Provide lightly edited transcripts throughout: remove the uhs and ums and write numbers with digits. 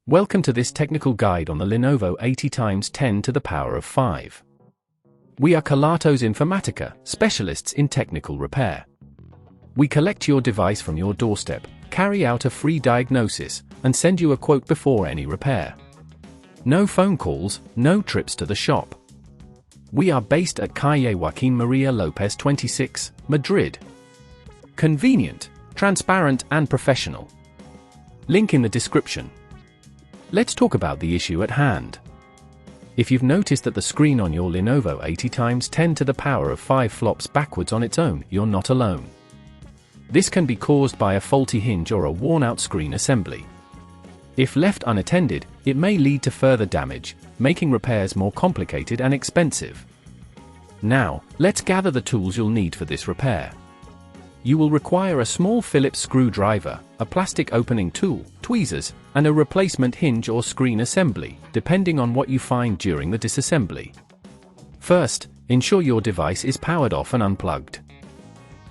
Welcome to this technical guide on the Lenovo 80x10 to the power of 5. We are Kelatos Informatica, specialists in technical repair. We collect your device from your doorstep, carry out a free diagnosis, and send you a quote before any repair. No phone calls, no trips to the shop. We are based at Calle Joaquín María López 26, Madrid. Convenient, transparent and professional. Link in the description. Let's talk about the issue at hand. If you've noticed that the screen on your Lenovo 80x10 to the power of 5 flops backwards on its own, you're not alone. This can be caused by a faulty hinge or a worn-out screen assembly. If left unattended, it may lead to further damage, making repairs more complicated and expensive. Now, let's gather the tools you'll need for this repair. You will require a small Phillips screwdriver, a plastic opening tool, tweezers, and a replacement hinge or screen assembly, depending on what you find during the disassembly. First, ensure your device is powered off and unplugged.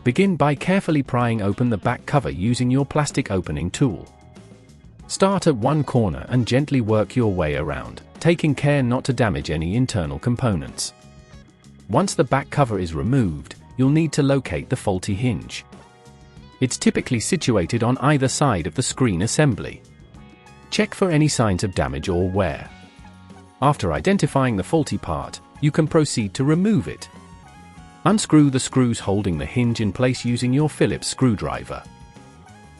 Begin by carefully prying open the back cover using your plastic opening tool. Start at one corner and gently work your way around, taking care not to damage any internal components. Once the back cover is removed, you'll need to locate the faulty hinge. It's typically situated on either side of the screen assembly. Check for any signs of damage or wear. After identifying the faulty part, you can proceed to remove it. Unscrew the screws holding the hinge in place using your Phillips screwdriver.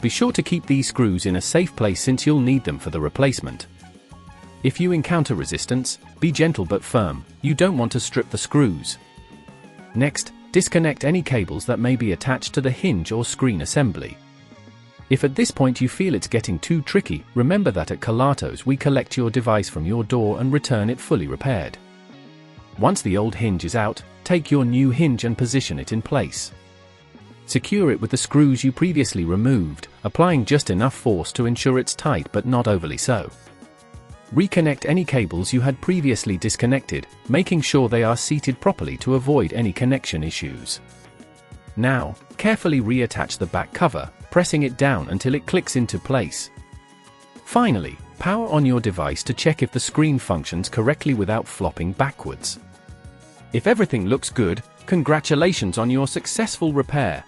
Be sure to keep these screws in a safe place since you'll need them for the replacement. If you encounter resistance, be gentle but firm, you don't want to strip the screws. Next, disconnect any cables that may be attached to the hinge or screen assembly. If at this point you feel it's getting too tricky, remember that at Kelatos we collect your device from your door and return it fully repaired. Once the old hinge is out, take your new hinge and position it in place. Secure it with the screws you previously removed, applying just enough force to ensure it's tight but not overly so. Reconnect any cables you had previously disconnected, making sure they are seated properly to avoid any connection issues. Now, carefully reattach the back cover, pressing it down until it clicks into place. Finally, power on your device to check if the screen functions correctly without flopping backwards. If everything looks good, congratulations on your successful repair.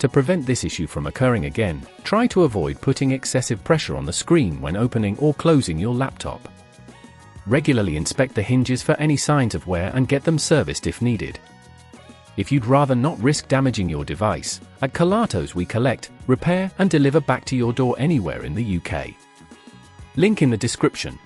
To prevent this issue from occurring again, try to avoid putting excessive pressure on the screen when opening or closing your laptop. Regularly inspect the hinges for any signs of wear and get them serviced if needed. If you'd rather not risk damaging your device, at Kelatos we collect, repair and deliver back to your door anywhere in the UK. Link in the description.